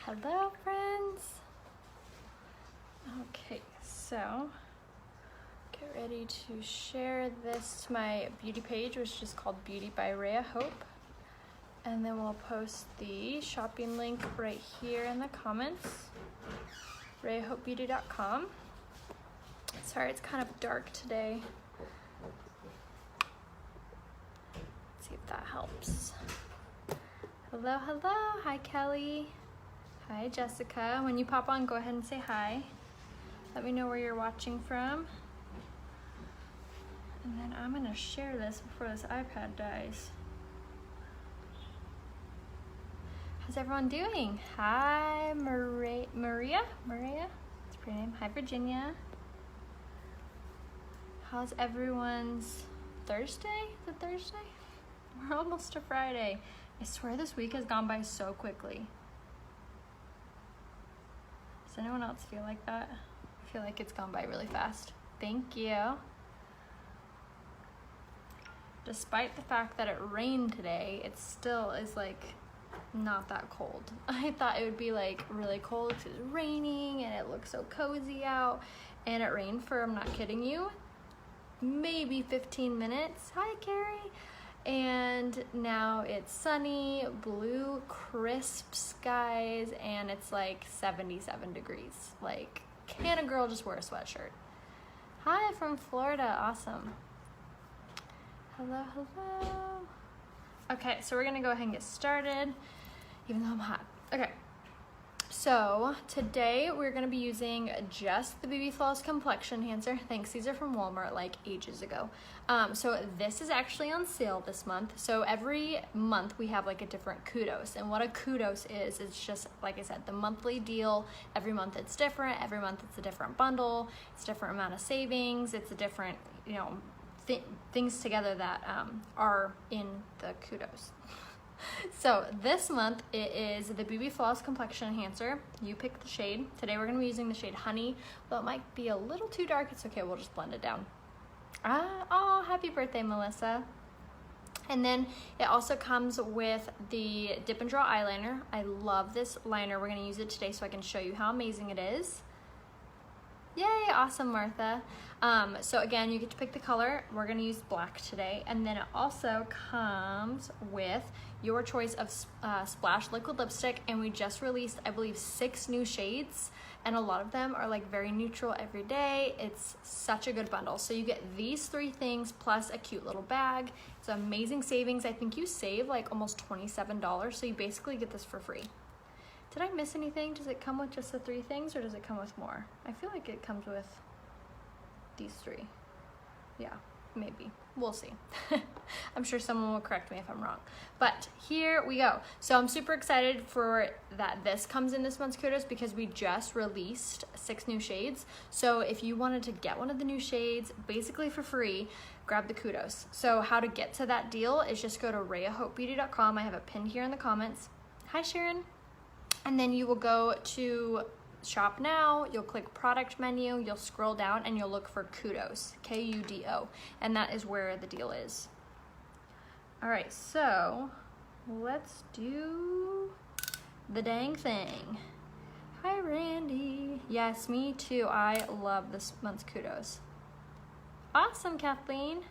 Hello friends. Okay, so get ready to share this to my beauty page, which is called Beauty by Raya Hope. And then we'll post the shopping link right here in the comments, rayahopebeauty.com. Sorry, it's kind of dark today. Let's see if that helps. Hello, hello. Hi, Kelly. Hi, Jessica. When you pop on, go ahead and say hi. Let me know where you're watching from. And then I'm gonna share this before this iPad dies. How's everyone doing? Hi, Maria? That's a pretty name. Hi, Virginia. How's everyone's Thursday? Is it Thursday? We're almost to Friday. I swear this week has gone by so quickly. Does anyone else feel like that? I feel like it's gone by really fast. Thank you. Despite the fact that it rained today, it still is like not that cold. I thought it would be like really cold because it's raining and it looks so cozy out, and it rained for, I'm not kidding you, maybe 15 minutes. Hi, Carrie. And now it's sunny, blue, crisp skies, and it's like 77 degrees. Like, can a girl just wear a sweatshirt? Hi, from Florida, awesome. Hello, hello. Okay, so we're gonna go ahead and get started, even though I'm hot. Okay, so today we're gonna be using just the BB Flawless Complexion Enhancer. Thanks, these are from Walmart like ages ago. So this is actually on sale this month. So every month we have like a different kudos, and what a kudos is, it's just, like I said, the monthly deal. Every month it's different, every month it's a different bundle, it's a different amount of savings, it's a different, you know, things together that are in the kudos. So this month it is the BB Flawless Complexion Enhancer. You pick the shade. Today we're gonna be using the shade Honey, though it might be a little too dark. It's okay, we'll just blend it down. Oh, happy birthday, Melissa. And then it also comes with the Dip and Draw Eyeliner. I love this liner. We're gonna use it today so I can show you how amazing it is. Yay, awesome, Martha. So again, you get to pick the color. We're gonna use black today. And then it also comes with your choice of Splash liquid lipstick. And we just released, I believe, 6 new shades. And a lot of them are like very neutral every day. It's such a good bundle. So you get these 3 things plus a cute little bag. It's amazing savings. I think you save like almost $27. So you basically get this for free. Did I miss anything? Does it come with just the 3 things, or does it come with more? I feel like it comes with these 3. Yeah, maybe. We'll see. I'm sure someone will correct me if I'm wrong. But here we go. So I'm super excited for that this comes in this month's kudos because we just released 6 new shades. So if you wanted to get one of the new shades basically for free, grab the kudos. So how to get to that deal is just go to rayahopebeauty.com. I have a pin here in the comments. Hi, Sharon. And then you will go to shop now, you'll click product menu, you'll scroll down and you'll look for kudos, K-U-D-O, and that is where the deal is. All right, so let's do the dang thing. Hi, Randy. Yes, me too. I love this month's kudos. Awesome, Kathleen.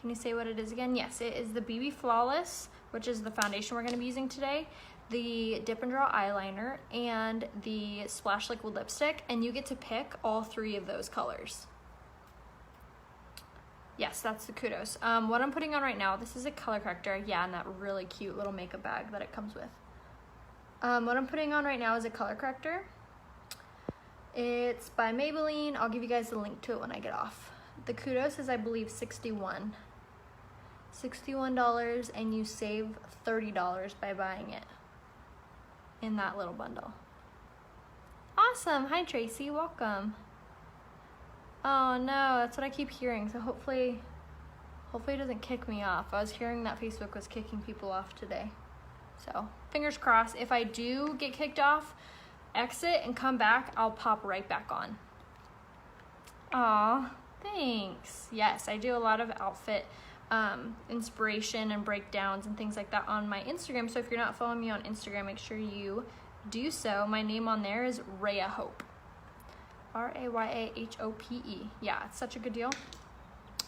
Can you say what it is again? Yes, it is the BB Flawless, which is the foundation we're gonna be using today, the Dip and Draw Eyeliner, and the Splash Liquid Lipstick, and you get to pick all 3 of those colors. Yes, that's the kudos. What I'm putting on right now, this is a color corrector, yeah, and that really cute little makeup bag that it comes with. What I'm putting on right now is a color corrector. It's by Maybelline. I'll give you guys the link to it when I get off. The kudos is, I believe, $61, and you save $30 by buying it in that little bundle. Awesome. Hi, Tracy. Welcome. Oh no, that's what I keep hearing. So hopefully it doesn't kick me off. I was hearing that Facebook was kicking people off today. So fingers crossed. If I do get kicked off, exit and come back, I'll pop right back on. Aw, thanks. Yes, I do a lot of outfit inspiration and breakdowns and things like that on my Instagram. So if you're not following me on Instagram, make sure you do so. My name on there is Raya Hope. Rayahhope. Yeah, it's such a good deal.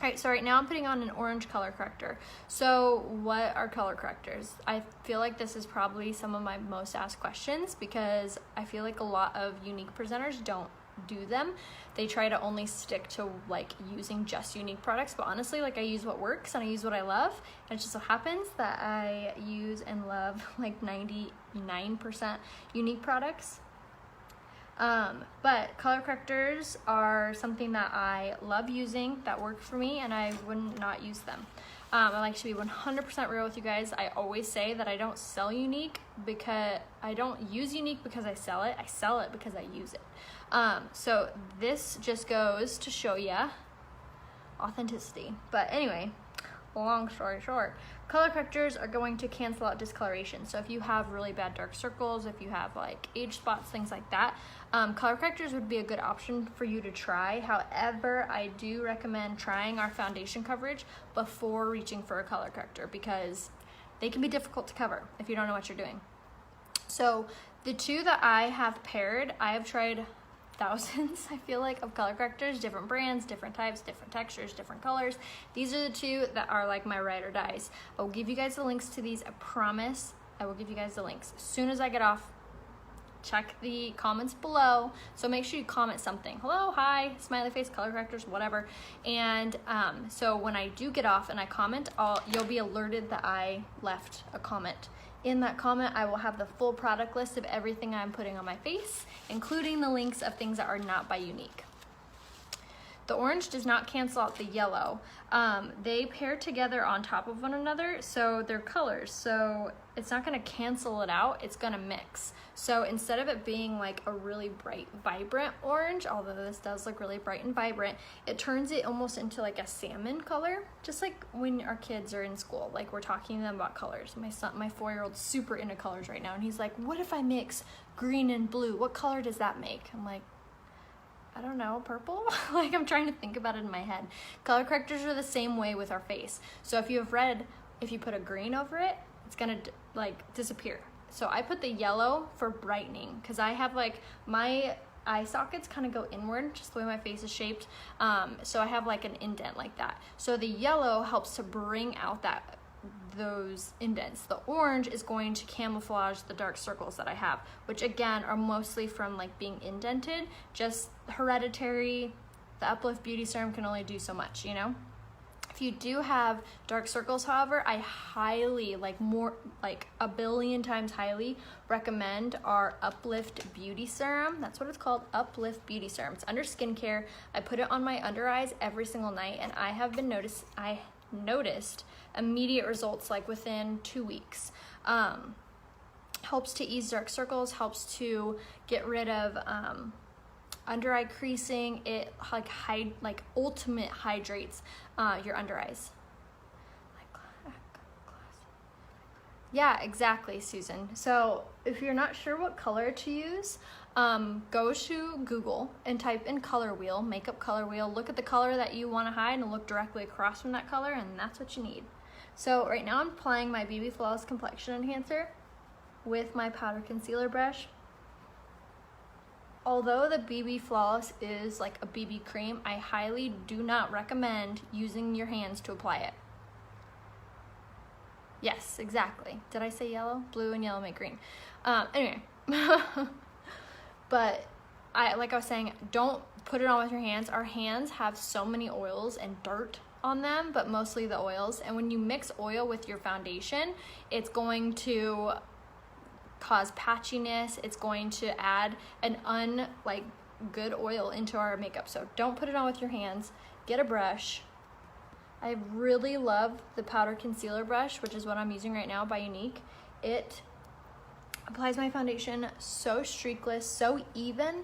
All right, so right now I'm putting on an orange color corrector. So what are color correctors? I feel like this is probably some of my most asked questions because I feel like a lot of unique presenters don't do them. They try to only stick to like using just unique products, but honestly, like I use what works and I use what I love. And it just so happens that I use and love like 99% unique products. But color correctors are something that I love using, that work for me, and I wouldn't not use them. I like to be 100% real with you guys. I always say that I don't sell unique because I don't use unique because I sell it because I use it. So this just goes to show ya authenticity. But anyway, long story short, color correctors are going to cancel out discoloration. So if you have really bad dark circles, if you have like age spots, things like that, color correctors would be a good option for you to try. However, I do recommend trying our foundation coverage before reaching for a color corrector because they can be difficult to cover if you don't know what you're doing. So the two that I have paired, I have tried thousands, I feel like, of color correctors, different brands, different types, different textures, different colors. These are the two that are like my ride or dies. I will give you guys the links to these. I promise I will give you guys the links. As soon as I get off, check the comments below. So make sure you comment something. Hello, hi, smiley face, color correctors, whatever. And so when I do get off and I comment, you'll be alerted that I left a comment. In that comment, I will have the full product list of everything I'm putting on my face, including the links of things that are not by unique. The orange does not cancel out the yellow. They pair together on top of one another, so they're colors. So it's not gonna cancel it out, it's gonna mix. So instead of it being like a really bright, vibrant orange, although this does look really bright and vibrant, it turns it almost into like a salmon color, just like when our kids are in school, like we're talking to them about colors. My 4-year-old's super into colors right now, and he's like, what if I mix green and blue? What color does that make? I'm like, I don't know, purple? Like I'm trying to think about it in my head. Color correctors are the same way with our face. So if you have red, if you put a green over it, it's gonna like disappear. So I put the yellow for brightening because I have like my eye sockets kind of go inward, just the way my face is shaped. So I have like an indent like that. So the yellow helps to bring out those indents. The orange is going to camouflage the dark circles that I have, which again are mostly from like being indented, just hereditary. The Uplift Beauty Serum can only do so much, you know? If you do have dark circles, however, I highly, like more, like a billion times highly recommend our Uplift Beauty Serum. That's what it's called, Uplift Beauty Serum. It's under skincare. I put it on my under eyes every single night, and I have been noticed immediate results like within 2 weeks. Helps to ease dark circles, helps to get rid of under eye creasing. It like ultimate hydrates your under eyes. Yeah, exactly, Susan. So if you're not sure what color to use, go to Google and type in color wheel, makeup color wheel, look at the color that you want to hide and look directly across from that color, and that's what you need. So right now I'm applying my BB Flawless Complexion Enhancer with my powder concealer brush. Although the BB Flawless is like a BB cream, I highly do not recommend using your hands to apply it. Yes, exactly. Did I say yellow? Blue and yellow make green. Anyway, but like I was saying, don't put it on with your hands. Our hands have so many oils and dirt on them, but mostly the oils. And when you mix oil with your foundation, it's going to cause patchiness. It's going to add an good oil into our makeup. So don't put it on with your hands. Get a brush. I really love the powder concealer brush, which is what I'm using right now by Unique. It applies my foundation so streakless, so even.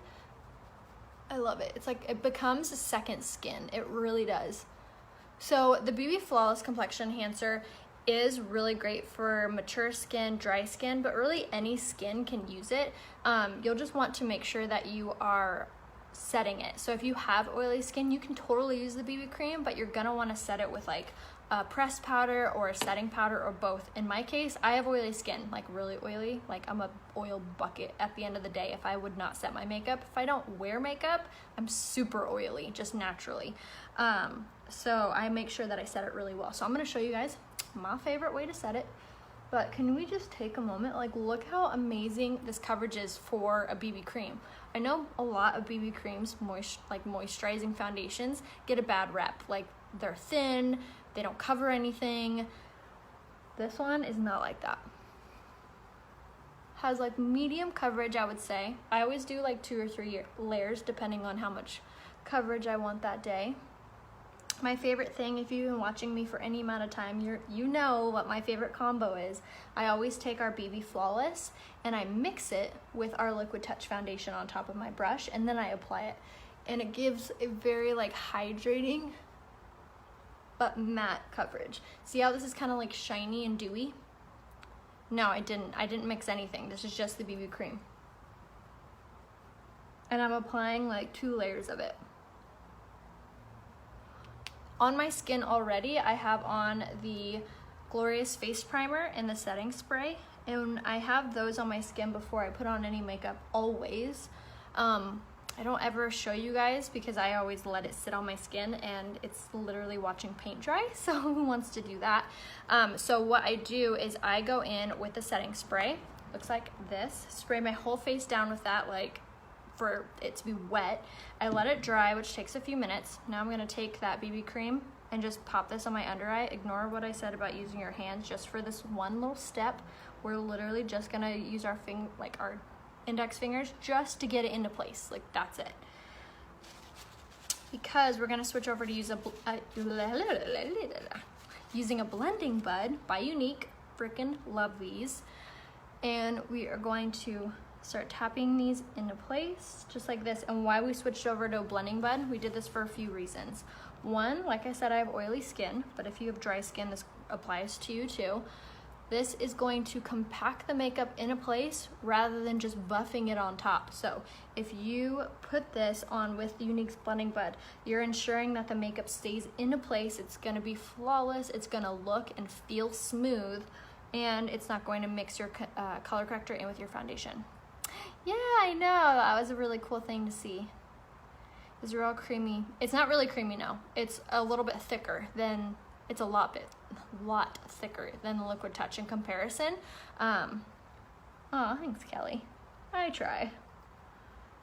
I love it. It's like it becomes a second skin. It really does. So the BB Flawless Complexion Enhancer is really great for mature skin, dry skin, but really any skin can use it. You'll just want to make sure that you are setting it. So if you have oily skin, you can totally use the BB cream, but you're gonna want to set it with like a pressed powder or a setting powder or both. In my case, I have oily skin, like really oily. Like I'm a oil bucket at the end of the day if I would not set my makeup. If I don't wear makeup, I'm super oily, just naturally. So I make sure that I set it really well. So I'm gonna show you guys my favorite way to set it. But can we just take a moment? Like, look how amazing this coverage is for a BB cream. I know a lot of BB creams, like moisturizing foundations, get a bad rep. Like, they're thin, they don't cover anything. This one is not like that. Has like medium coverage, I would say. I always do like 2 or 3 layers depending on how much coverage I want that day. My favorite thing, if you've been watching me for any amount of time, you know what my favorite combo is. I always take our BB Flawless and I mix it with our Liquid Touch foundation on top of my brush, and then I apply it. And it gives a very like hydrating but matte coverage. See how this is kind of like shiny and dewy? No, I didn't mix anything. This is just the BB cream. And I'm applying like 2 layers of it. On my skin already, I have on the Glorious Face Primer and the setting spray, and I have those on my skin before I put on any makeup, always. I don't ever show you guys because I always let it sit on my skin, and it's literally watching paint dry, so who wants to do that? So what I do is I go in with the setting spray, looks like this, spray my whole face down with that, like for it to be wet. I let it dry, which takes a few minutes. Now I'm gonna take that BB cream and just pop this on my under eye. Ignore what I said about using your hands just for this one little step. We're literally just gonna use our our index fingers just to get it into place. Like, that's it. Because we're gonna switch over to use using a blending bud by Unique. Freaking love these. And we are going to start tapping these into place just like this. And why we switched over to a blending bud, we did this for a few reasons. One, like I said, I have oily skin, but if you have dry skin, this applies to you too. This is going to compact the makeup into place rather than just buffing it on top. So if you put this on with Unique's blending bud, you're ensuring that the makeup stays into place. It's gonna be flawless, it's gonna look and feel smooth, and it's not going to mix your color corrector in with your foundation. Yeah, I know, that was a really cool thing to see. It's real creamy. It's not really creamy, no. It's a little bit thicker than, it's a lot thicker than the Liquid Touch in comparison. Oh, thanks, Kelly. I try.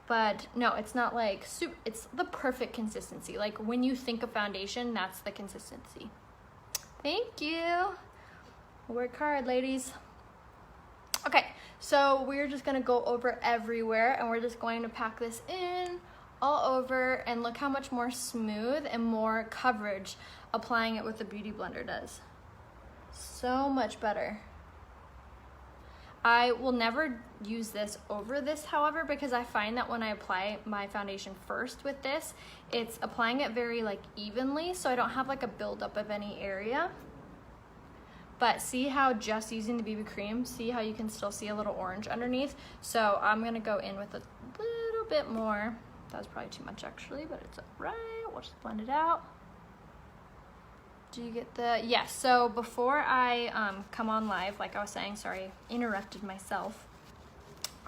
But no, it's not like super, it's the perfect consistency. Like when you think of foundation, that's the consistency. Thank you. Work hard, ladies. Okay, so we're just gonna go over everywhere and we're just going to pack this in all over, and look how much more smooth and more coverage applying it with the Beauty Blender does. So much better. I will never use this over this, however, because I find that when I apply my foundation first with this, it's applying it very like evenly, so I don't have like a buildup of any area. But see how just using the BB cream, see how you can still see a little orange underneath? So I'm gonna go in with a little bit more. That was probably too much actually, but it's all right. We'll just blend it out. Do you get the, yes, so before I come on live, like I was saying, sorry, interrupted myself.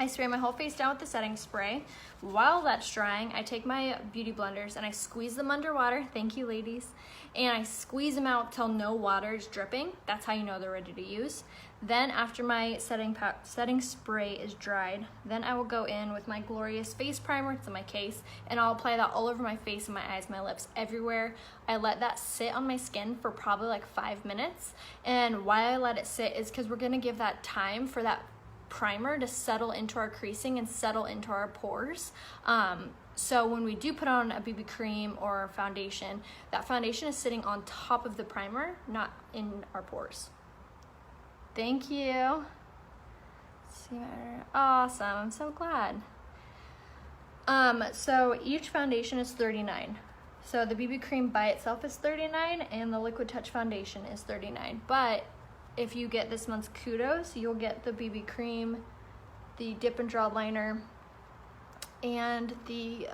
I spray my whole face down with the setting spray. While that's drying, I take my beauty blenders and I squeeze them underwater. Thank you, ladies. And I squeeze them out till no water is dripping. That's how you know they're ready to use. Then after my setting spray is dried, then I will go in with my Glorious Face Primer, it's in my case, and I'll apply that all over my face and my eyes, my lips, everywhere. I let that sit on my skin for probably like 5 minutes. And why I let it sit is because we're gonna give that time for that primer to settle into our creasing and settle into our pores. So when we do put on a BB cream or foundation, that foundation is sitting on top of the primer, not in our pores. Thank you. Awesome, I'm so glad. So each foundation is $39. So the BB cream by itself is $39 and the Liquid Touch foundation is $39. But if you get this month's kudos, you'll get the BB cream, the Dip and Draw Liner, and the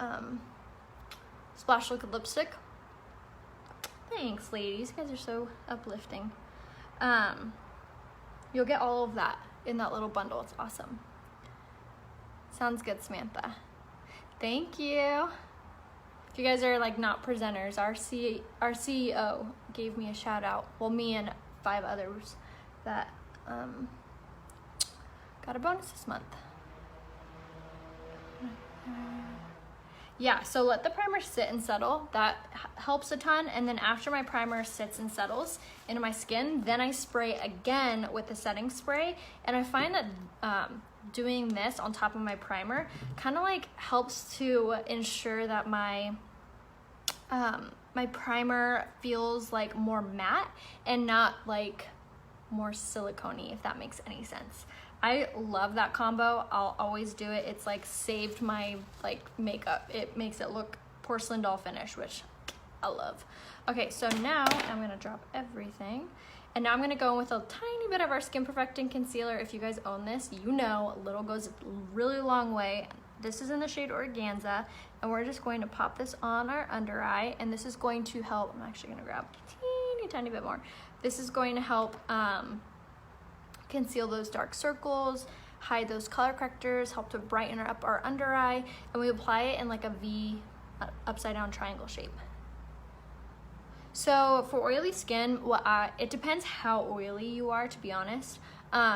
Splash Liquid Lipstick. Thanks, ladies. You guys are so uplifting. You'll get all of that in that little bundle. It's awesome. Sounds good, Samantha. Thank you. If you guys are like not presenters, our CEO gave me a shout out. Well, me and 5 others that got a bonus this month. Yeah, so let the primer sit and settle. That helps a ton. And then after my primer sits and settles into my skin, then I spray again with the setting spray. And I find that doing this on top of my primer kind of like helps to ensure that my my primer feels like more matte and not like more silicone-y, if that makes any sense. I love that combo. I'll always do it. It's like saved my like makeup. It makes it look porcelain doll finish, which I love. Okay, so now I'm gonna drop everything. And now I'm gonna go in with a tiny bit of our Skin Perfecting Concealer. If you guys own this, you know a little goes a really long way. This is in the shade Organza, and we're just going to pop this on our under eye, and this is going to help. I'm actually gonna grab a tiny bit more. This is going to help conceal those dark circles, hide those color correctors, help to brighten up our under eye, and we apply it in like a V upside down triangle shape. So for oily skin, it depends how oily you are, to be honest.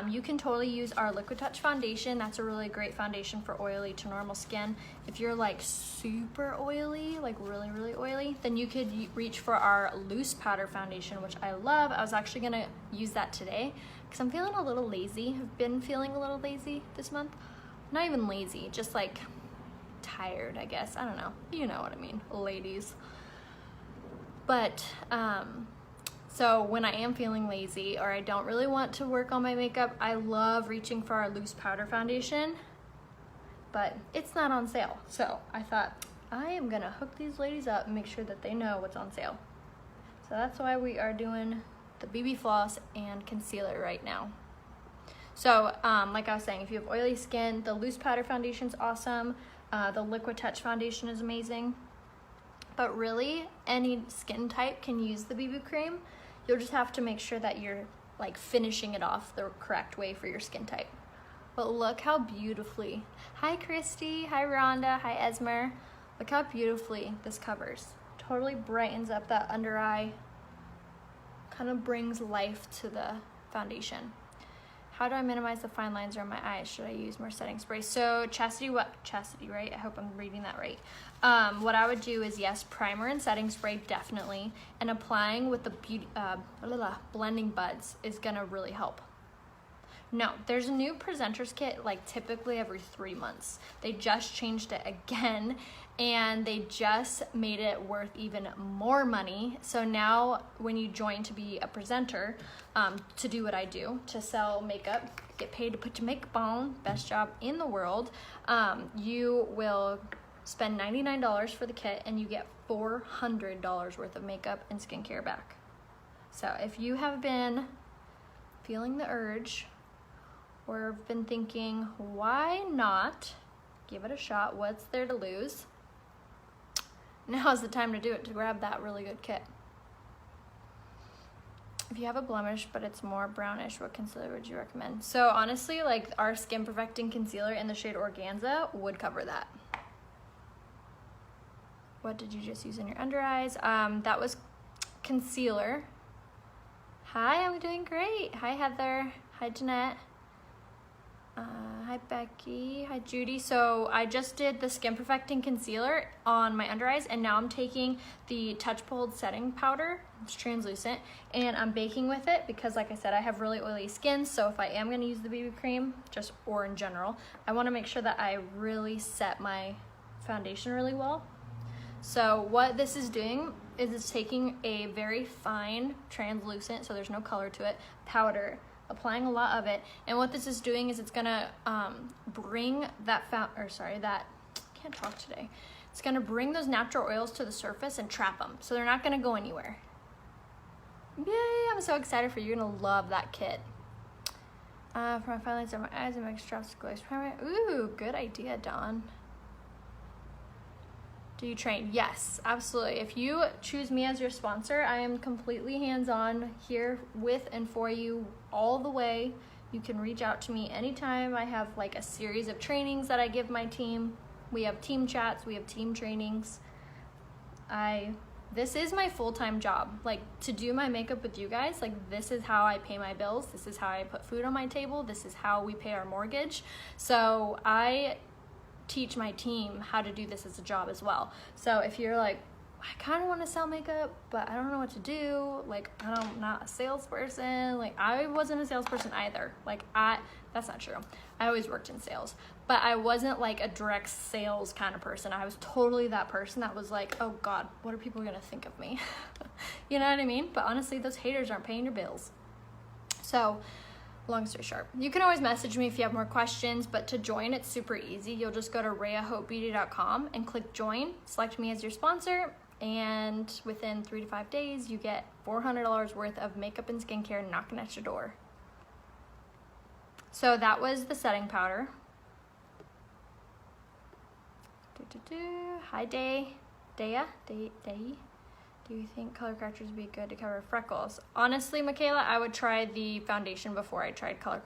You can totally use our Liquid Touch foundation. That's a really great foundation for oily to normal skin. If you're like super oily, like really, really oily, then you could reach for our loose powder foundation, which I love. I was actually gonna use that today because I'm feeling a little lazy. I've been feeling a little lazy this month. Not even lazy, just like tired, I guess. I don't know. You know what I mean, ladies. But, so when I am feeling lazy or I don't really want to work on my makeup, I love reaching for our loose powder foundation, but it's not on sale. So I thought I am gonna hook these ladies up and make sure that they know what's on sale. So that's why we are doing the BB Floss and concealer right now. So like I was saying, if you have oily skin, the loose powder foundation is awesome. The Liquid Touch foundation is amazing. But really, any skin type can use the BB cream. You'll just have to make sure that you're like finishing it off the correct way for your skin type. But look how beautifully, hi Christy, hi Rhonda, hi Esmer. Look how beautifully this covers. Totally brightens up that under eye, kind of brings life to the foundation. How do I minimize the fine lines around my eyes? Should I use more setting spray? So Chastity, right? I hope I'm reading that right. What I would do is, yes, primer and setting spray, definitely. And applying with the blending buds is gonna really help. No, there's a new presenter's kit like typically every 3 months. They just changed it again and they just made it worth even more money. So now when you join to be a presenter, to do what I do, to sell makeup, get paid to put your makeup on, best job in the world, you will spend $99 for the kit and you get $400 worth of makeup and skincare back. So if you have been feeling the urge or been thinking, why not give it a shot? What's there to lose? Now's the time to do it, to grab that really good kit. If you have a blemish, but it's more brownish, what concealer would you recommend? So honestly, like our Skin Perfecting Concealer in the shade Organza would cover that. What did you just use in your under eyes? That was concealer. Hi, I'm doing great. Hi, Heather. Hi, Jeanette. Hi, Becky. Hi, Judy. So I just did the Skin Perfecting Concealer on my under eyes, and now I'm taking the Touch Bold Setting Powder. It's translucent, and I'm baking with it because, like I said, I have really oily skin. So if I am going to use the BB cream, or in general, I want to make sure that I really set my foundation really well. So what this is doing is it's taking a very fine, translucent, so there's no color to it, powder, applying a lot of it, and what this is doing is it's gonna bring can't talk today. It's gonna bring those natural oils to the surface and trap them, so they're not gonna go anywhere. Yay, I'm so excited for you. You're gonna love that kit. For my fine lines on my eyes, I make drops of glaze primer. Ooh, good idea, Dawn. Do you train? Yes, absolutely. If you choose me as your sponsor, I am completely hands-on here with and for you all the way. You can reach out to me anytime. I have like a series of trainings that I give my team. We have team chats, we have team trainings. This is my full-time job. Like, to do my makeup with you guys, like, this is how I pay my bills. This is how I put food on my table. This is how we pay our mortgage. So I teach my team how to do this as a job as well. So if you're like, I kind of want to sell makeup, but I don't know what to do, like, I'm not a salesperson. Like, I wasn't a salesperson either. Like, that's not true. I always worked in sales, but I wasn't like a direct sales kind of person. I was totally that person that was like, oh God, what are people gonna think of me? You know what I mean? But honestly, those haters aren't paying your bills. So long story short, you can always message me if you have more questions, but to join, it's super easy. You'll just go to rayahopebeauty.com and click join, select me as your sponsor, and within 3 to 5 days, you get $400 worth of makeup and skincare knocking at your door. So that was the setting powder. Hi, Dea. Do you think color correctors would be good to cover freckles? Honestly, Michaela, I would try the foundation before I tried color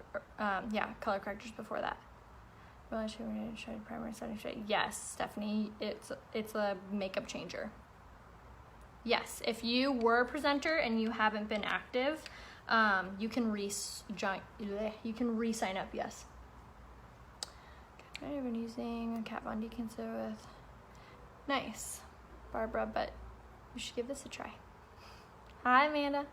correctors before that. Well, I should try primer, setting shade. Yes, Stephanie, it's a makeup changer. Yes, if you were a presenter and you haven't been active, you can re-sign up. Yes. I've been using a Kat Von D concealer with nice Barbara, but you should give this a try. Hi, Amanda.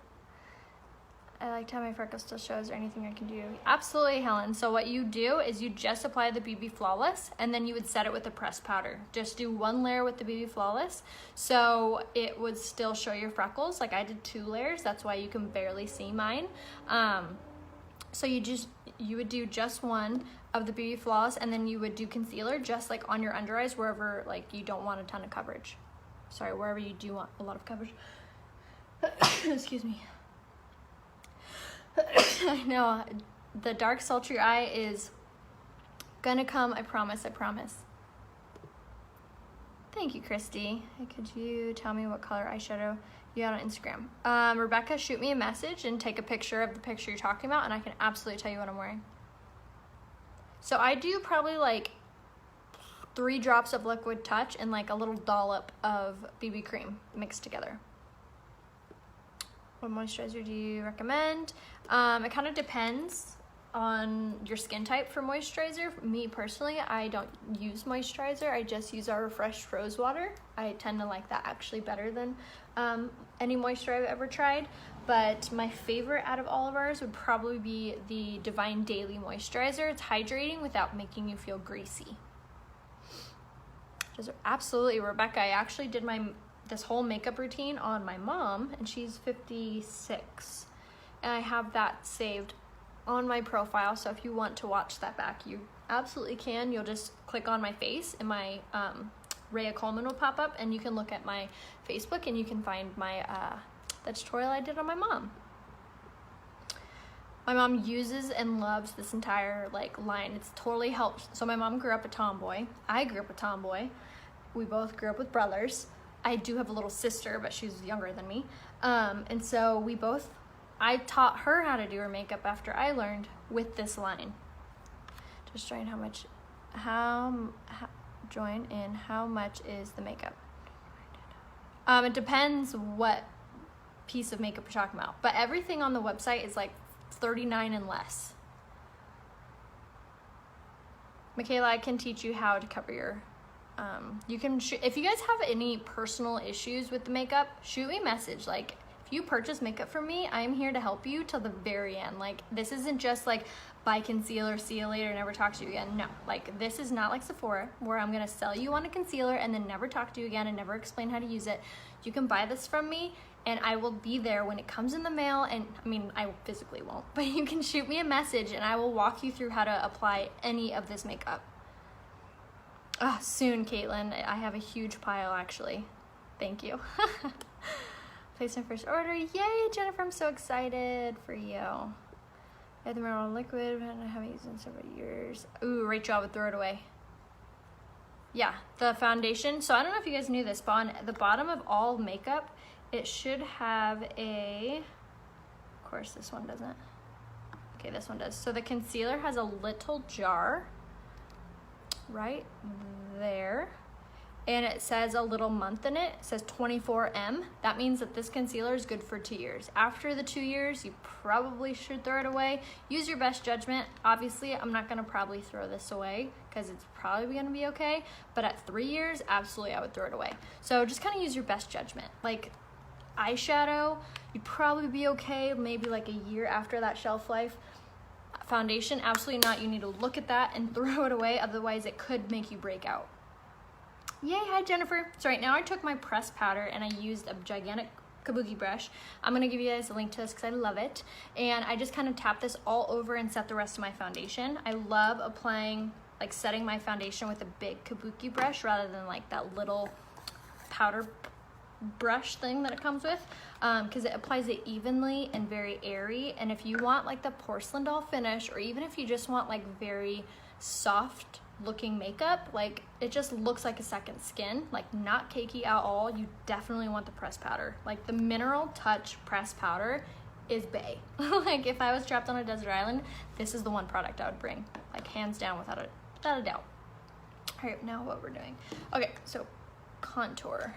I liked how my freckles still show. Is there anything I can do? Absolutely, Helen. So what you do is you just apply the BB Flawless, and then you would set it with the pressed powder. Just do one layer with the BB Flawless, so it would still show your freckles. Like, I did 2 layers. That's why you can barely see mine. So you would do just one of the BB Flawless, and then you would do concealer just like on your under eyes, wherever like you don't want a ton of coverage. Sorry, wherever you do want a lot of coverage. Excuse me. I know, the dark sultry eye is gonna come, I promise, I promise. Thank you, Christy. Could you tell me what color eyeshadow you got on Instagram? Rebecca, shoot me a message and take a picture of the picture you're talking about, and I can absolutely tell you what I'm wearing. So I do probably like 3 drops of liquid touch and like a little dollop of BB cream mixed together. What moisturizer do you recommend? It kind of depends on your skin type for moisturizer. Me personally, I don't use moisturizer. I just use our refreshed rose water. I tend to like that actually better than any moisturizer I've ever tried. But my favorite out of all of ours would probably be the Divine Daily Moisturizer. It's hydrating without making you feel greasy. Absolutely, Rebecca. I actually did this whole makeup routine on my mom, and she's 56, and I have that saved on my profile. So if you want to watch that back, you absolutely can. You'll just click on my face, and my Raya Coleman will pop up, and you can look at my Facebook, and you can find my the tutorial I did on my mom. My mom uses and loves this entire like line. It's totally helped. So my mom grew up a tomboy. I grew up a tomboy. We both grew up with brothers. I do have a little sister, but she's younger than me. And so I taught her how to do her makeup after I learned with this line. Just showing how much is the makeup? It depends what piece of makeup you're talking about, but everything on the website is like $39 and less. Michaela, I can teach you how to cover your if you guys have any personal issues with the makeup, shoot me a message. Like, if you purchase makeup from me, I am here to help you till the very end. Like, this isn't just like buy concealer, see you later, never talk to you again. No, like, this is not like Sephora where I'm gonna sell you on a concealer and then never talk to you again and never explain how to use it. You can buy this from me and I will be there when it comes in the mail. And I mean, I physically won't, but you can shoot me a message and I will walk you through how to apply any of this makeup. Soon, Caitlin. I have a huge pile, actually. Thank you. Place my first order. Yay, Jennifer, I'm so excited for you. I had the mineral liquid, and I haven't used it in several years. Ooh, Rachel, I would throw it away. yeah, the foundation. So I don't know if you guys knew this, but on the bottom of all makeup, it should have a, of course this one doesn't. Okay, this one does. So the concealer has a little jar right there. And it says a little month in it. It says 24M. That means that this concealer is good for 2 years. After the 2 years, you probably should throw it away. Use your best judgment. Obviously, I'm not gonna probably throw this away because it's probably gonna be okay. But at 3 years, absolutely I would throw it away. So just kind of use your best judgment. Like eyeshadow, you'd probably be okay maybe like a year after that shelf life. Foundation, absolutely not. You need to look at that and throw it away. Otherwise, it could make you break out. Yay, hi Jennifer. So right now I took my pressed powder and I used a gigantic kabuki brush. I'm gonna give you guys a link to this because I love it. And I just kind of tap this all over and set the rest of my foundation. I love applying, like setting my foundation with a big kabuki brush rather than like that little powder brush thing that it comes with, because it applies it evenly and very airy. And if you want like the porcelain doll finish, or even if you just want like very soft looking makeup, like it just looks like a second skin, like not cakey at all, you definitely want the pressed powder. Like the Mineral Touch pressed powder is bae. Like if I was trapped on a desert island, this is the one product I would bring, like hands down, without a doubt. All right, now what we're doing. Okay, so contour.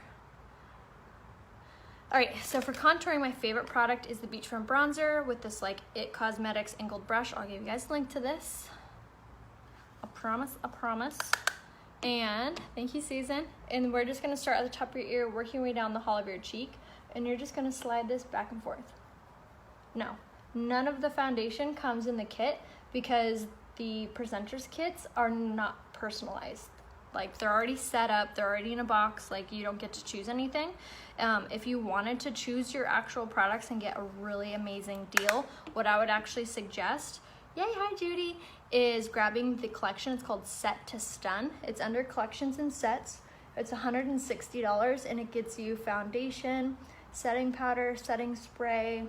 All right, so for contouring, my favorite product is the Beachfront Bronzer with this like It Cosmetics angled brush. I'll give you guys a link to this. I promise. And thank you, Susan. And we're just gonna start at the top of your ear, working your way down the hollow of your cheek. And you're just gonna slide this back and forth. No, none of the foundation comes in the kit because the presenters kits are not personalized. Like they're already set up, they're already in a box, like you don't get to choose anything. If you wanted to choose your actual products and get a really amazing deal, what I would actually suggest, yay, hi Judy, is grabbing the collection. It's called Set to Stun. It's under collections and sets. It's $160 and it gets you foundation, setting powder, setting spray,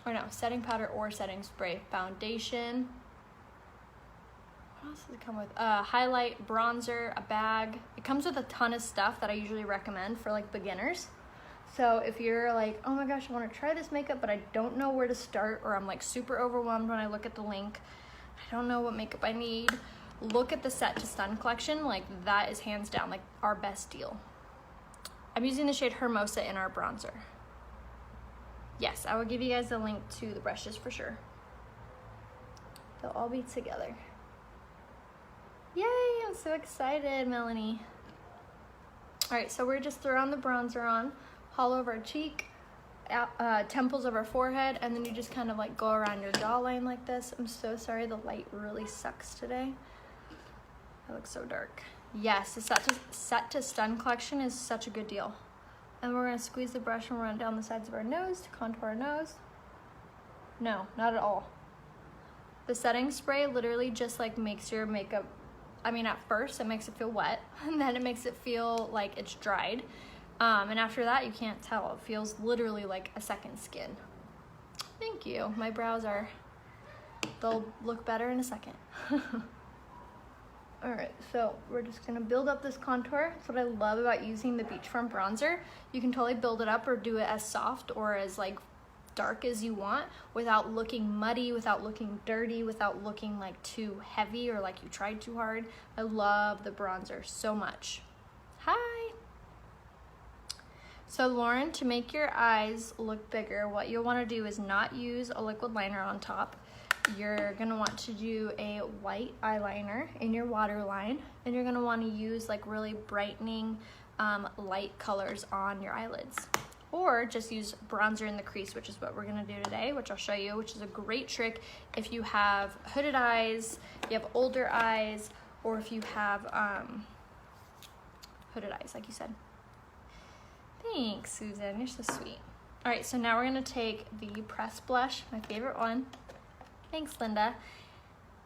or no, setting powder or setting spray, foundation. What else does it come with? Highlight, bronzer, a bag. It comes with a ton of stuff that I usually recommend for like beginners. So if you're like, oh my gosh, I want to try this makeup, but I don't know where to start, or I'm like super overwhelmed when I look at the link, I don't know what makeup I need, look at the Set to Stun collection. Like that is hands down like our best deal. I'm using the shade Hermosa in our bronzer. Yes, I will give you guys a link to the brushes for sure. They'll all be together. Yay, I'm so excited, Melanie. All right, so we're just throwing the bronzer on, hollow of our cheek, temples of our forehead, and then you just kind of like go around your jawline like this. I'm so sorry, the light really sucks today. That looks so dark. Yes, the Set to Stun collection is such a good deal. And we're gonna squeeze the brush and run down the sides of our nose to contour our nose. No, not at all. The setting spray literally just like makes your makeup, I mean, at first it makes it feel wet, and then it makes it feel like it's dried. And after that, you can't tell. It feels literally like a second skin. Thank you. My brows are, they'll look better in a second. All right, so we're just gonna build up this contour. That's what I love about using the Beachfront Bronzer. You can totally build it up or do it as soft or as like dark as you want without looking muddy, without looking dirty, without looking like too heavy or like you tried too hard. I love the bronzer so much. Hi. So Lauren, to make your eyes look bigger, what you'll want to do is not use a liquid liner on top. You're gonna want to do a white eyeliner in your waterline, and you're gonna want to use like really brightening light colors on your eyelids. Or just use bronzer in the crease, which is what we're gonna do today, which I'll show you, which is a great trick if you have hooded eyes, you have older eyes, or if you have hooded eyes, like you said. Thanks, Susan, you're so sweet. All right, so now we're gonna take the pressed blush, my favorite one. Thanks, Linda.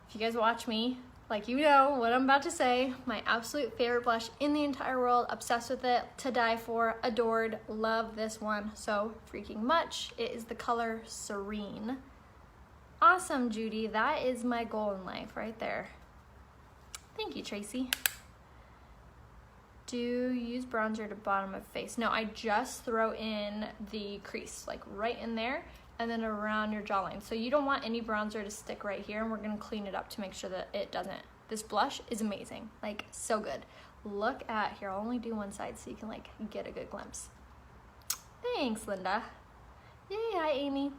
If you guys watch me, like you know what I'm about to say, my absolute favorite blush in the entire world, obsessed with it, to die for, adored, love this one so freaking much. It is the color Serene. Awesome, Judy, that is my goal in life right there. Thank you, Tracy. Do you use bronzer to bottom of face? No, I just throw in the crease, like right in there, and then around your jawline. So you don't want any bronzer to stick right here, and we're gonna clean it up to make sure that it doesn't. This blush is amazing, like so good. Look at, here, I'll only do one side so you can like get a good glimpse. Thanks, Linda. Yay, hi, Amy.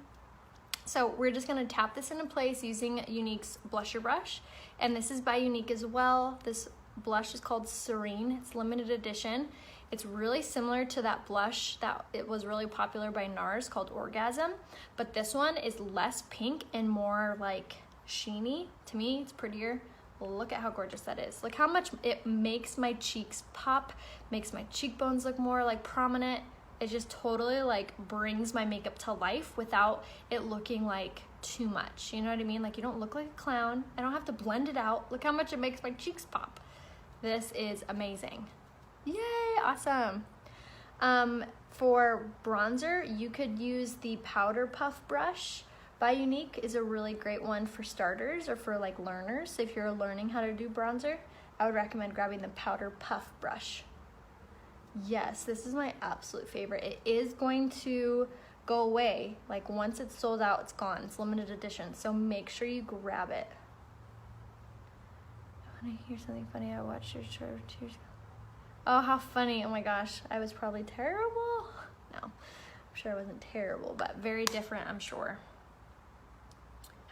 So we're just gonna tap this into place using Younique's blusher brush. And this is by Younique as well. This blush is called Serene. It's limited edition. It's really similar to that blush that it was really popular by NARS called Orgasm, but this one is less pink and more like sheeny. To me, it's prettier. Look at how gorgeous that is. Look how much it makes my cheeks pop, makes my cheekbones look more like prominent. It just totally like brings my makeup to life without it looking like too much. You know what I mean? Like you don't look like a clown. I don't have to blend it out. Look how much it makes my cheeks pop. This is amazing. Yay, awesome. For bronzer, you could use the Powder Puff brush by Younique. Is a really great one for starters or for like learners. If you're learning how to do bronzer, I would recommend grabbing the Powder Puff brush. Yes, this is my absolute favorite. It is going to go away. Like once it's sold out, it's gone. It's limited edition, so make sure you grab it. I want to hear something funny. I watched your show 2 years ago. Oh, how funny. Oh my gosh, I was probably terrible. No, I'm sure I wasn't terrible, but very different, I'm sure.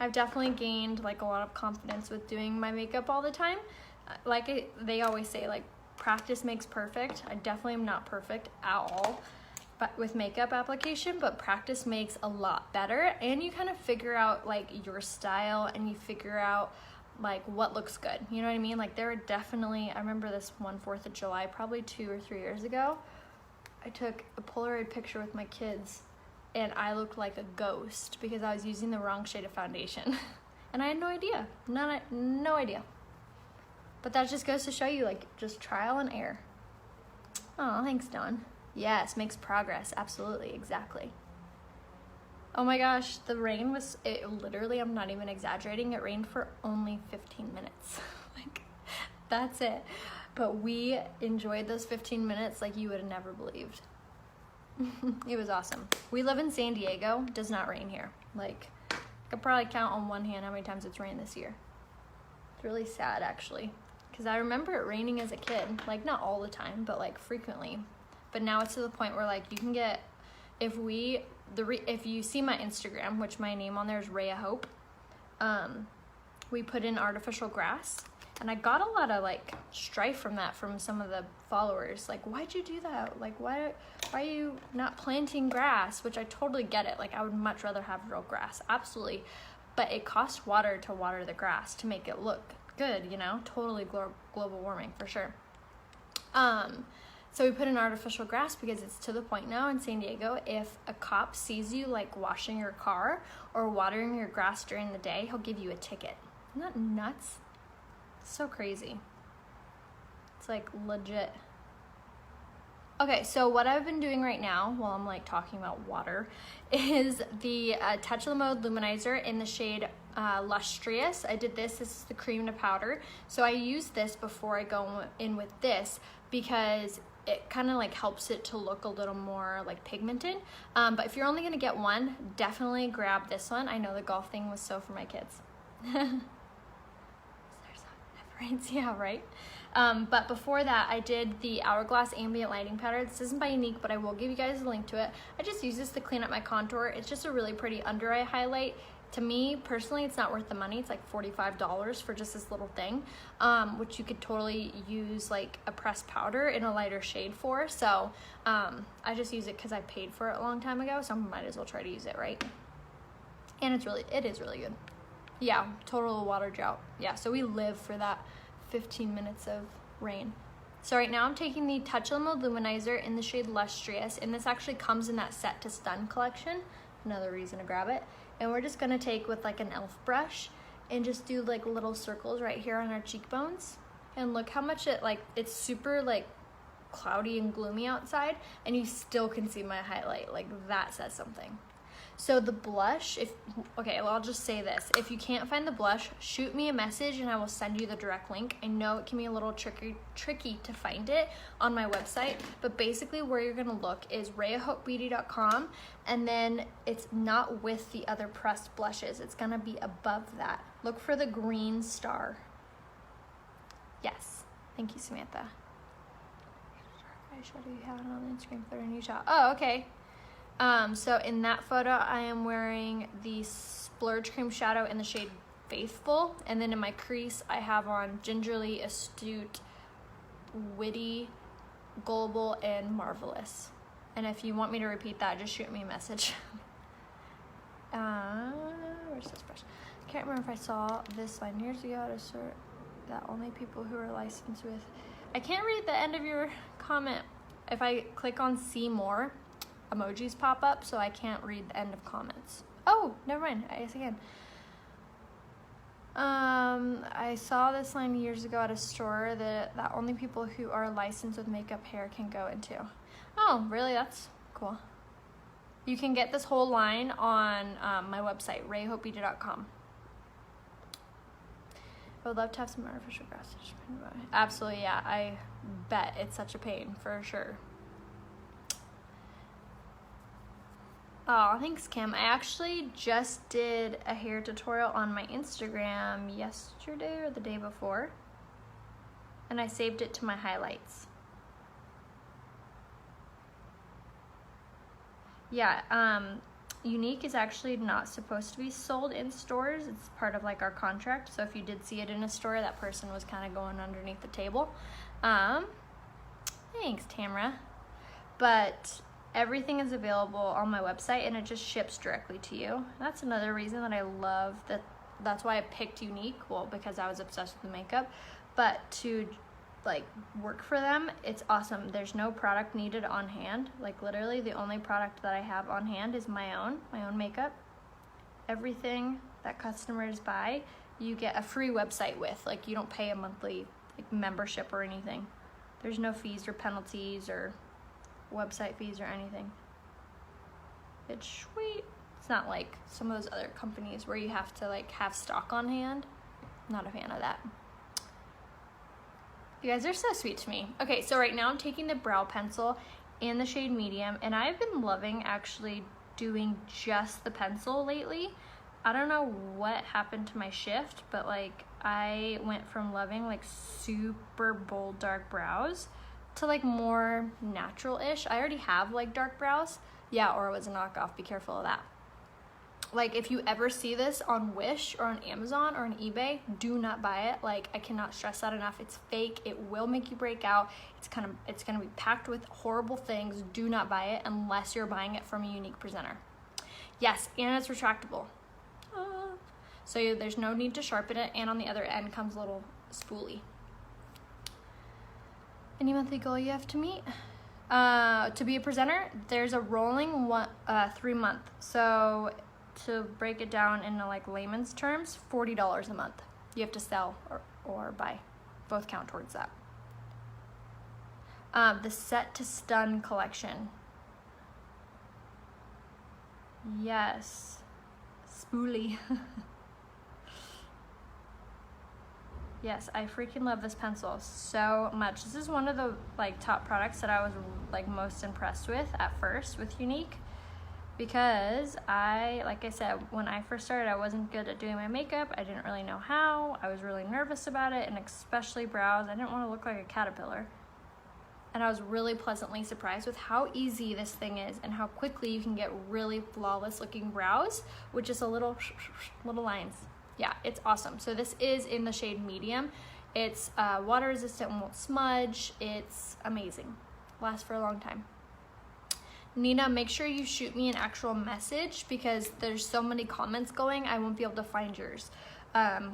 I've definitely gained like a lot of confidence with doing my makeup all the time. They always say, like, practice makes perfect. I definitely am not perfect at all but with makeup application, but practice makes a lot better, and you kind of figure out like your style and you figure out like what looks good. You know what I mean? Like there are definitely, I remember this one 4th of July, probably 2 or 3 years ago, I took a Polaroid picture with my kids and I looked like a ghost because I was using the wrong shade of foundation. And I had no idea, no idea. But that just goes to show you, like, just trial and error. Oh, thanks, Dawn. Yes, makes progress. Absolutely, exactly. Oh my gosh, the rain was, it literally, I'm not even exaggerating, it rained for only 15 minutes. Like, that's it. But we enjoyed those 15 minutes like you would have never believed. It was awesome. We live in San Diego. It does not rain here. Like, I could probably count on one hand how many times it's rained this year. It's really sad, actually. Because I remember it raining as a kid, like not all the time, but like frequently. But now it's to the point where like you can get, if you see my Instagram, which my name on there is Raya Hope, we put in artificial grass, and I got a lot of like strife from that from some of the followers. Like, why'd you do that? Like, why are you not planting grass? Which I totally get it. Like, I would much rather have real grass, absolutely. But it costs water to water the grass to make it look good, you know, totally global warming for sure. So we put in artificial grass because it's to the point now in San Diego, if a cop sees you like washing your car or watering your grass during the day, he'll give you a ticket. Isn't that nuts? So crazy. It's like legit. Okay, so what I've been doing right now while I'm like talking about water is the Touch of the Mode Lumenizer in the shade Lustrous. I did this is the cream to powder. So I use this before I go in with this because it kind of like helps it to look a little more like pigmented. But if you're only gonna get one, definitely grab this one. I know the golf thing was so for my kids. Yeah, right? But before that, I did the Hourglass Ambient Lighting Powder. This isn't by Younique, but I will give you guys a link to it. I just use this to clean up my contour. It's just a really pretty under eye highlight. To me, personally, it's not worth the money. It's like $45 for just this little thing, which you could totally use like a pressed powder in a lighter shade for. So I just use it because I paid for it a long time ago, so I might as well try to use it, right? And it is really good. Yeah, total water drought. Yeah, so we live for that 15 minutes of rain. So right now I'm taking the Touch of the Mode Lumenizer in the shade Lustrous, and this actually comes in that Set to Stun collection. Another reason to grab it. And we're just gonna take with like an e.l.f. brush and just do like little circles right here on our cheekbones. And look how much it's super like cloudy and gloomy outside, and you still can see my highlight. Like that says something. So the blush, okay, well, I'll just say this. If you can't find the blush, shoot me a message and I will send you the direct link. I know it can be a little tricky to find it on my website, but basically where you're gonna look is rayahopebeauty.com, and then it's not with the other pressed blushes. It's gonna be above that. Look for the green star. Yes, thank you, Samantha. Eyeshadow you have it on Instagram photo in Utah. Oh, okay. So in that photo, I am wearing the Splurge Cream Shadow in the shade Faithful. And then in my crease, I have on Gingerly, Astute, Witty, Gullible, and Marvelous. And if you want me to repeat that, just shoot me a message. Where's this brush? I can't remember if I saw this line years ago at a sort that only people who are licensed with. I can't read the end of your comment. If I click on see more, emojis pop up, so I can't read the end of comments. Oh, never mind. I guess again. I saw this line years ago at a store that only people who are licensed with makeup hair can go into. Oh, really? That's cool. You can get this whole line on my website, rayahopebeauty.com. I would love to have some artificial grass. Absolutely, yeah. I bet it's such a pain, for sure. Oh, thanks, Kim. I actually just did a hair tutorial on my Instagram yesterday or the day before, and I saved it to my highlights. Yeah, Unique is actually not supposed to be sold in stores. It's part of like our contract. So if you did see it in a store, that person was kind of going underneath the table. Thanks, Tamara. But everything is available on my website and it just ships directly to you. That's another reason that I love that. That's why I picked Unique. Well, because I was obsessed with the makeup, but to like work for them, it's awesome. There's no product needed on hand. Like literally the only product that I have on hand is my own makeup. Everything that customers buy, you get a free website with. Like you don't pay a monthly like membership or anything. There's no fees or penalties or website fees or anything. It's sweet. It's not like some of those other companies where you have to like have stock on hand. Not a fan of that. You guys are so sweet to me. Okay, so right now I'm taking the brow pencil in the shade medium, and I've been loving actually doing just the pencil lately. I don't know what happened to my shift, but like I went from loving like super bold dark brows to like more natural-ish. I already have like dark brows. Yeah, or it was a knockoff. Be careful of that. Like if you ever see this on Wish or on Amazon or on eBay, do not buy it. Like I cannot stress that enough. It's fake. It will make you break out. It's gonna be packed with horrible things. Do not buy it unless you're buying it from a Unique presenter. Yes, and it's retractable. So there's no need to sharpen it, and on the other end comes a little spoolie. Any monthly goal you have to meet? To be a presenter, there's a rolling 3 month. So to break it down into like layman's terms, $40 a month. You have to sell or buy. Both count towards that. The Set to Stun collection. Yes. Spoolie. Yes, I freaking love this pencil so much. This is one of the like top products that I was like most impressed with at first with Unique, because like I said, when I first started, I wasn't good at doing my makeup. I didn't really know how. I was really nervous about it, and especially brows. I didn't want to look like a caterpillar. And I was really pleasantly surprised with how easy this thing is and how quickly you can get really flawless looking brows with just a little lines. Yeah, it's awesome. So this is in the shade medium. It's water resistant and won't smudge. It's amazing. Lasts for a long time. Nina, make sure you shoot me an actual message because there's so many comments going, I won't be able to find yours.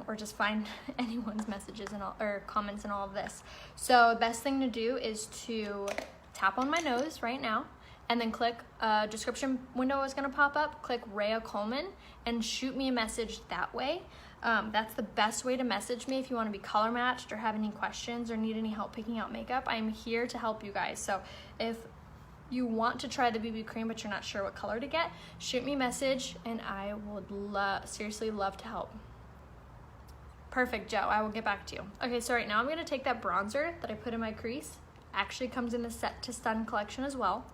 Or just find anyone's messages and all, or comments and all of this. So best thing to do is to tap on my nose right now, and then click description window is gonna pop up, click Raya Coleman, and shoot me a message that way. That's the best way to message me if you wanna be color matched or have any questions or need any help picking out makeup. I'm here to help you guys. So if you want to try the BB cream but you're not sure what color to get, shoot me a message and I would seriously love to help. Perfect, Joe, I will get back to you. Okay, so right now I'm gonna take that bronzer that I put in my crease, actually comes in the Set to Stun collection as well,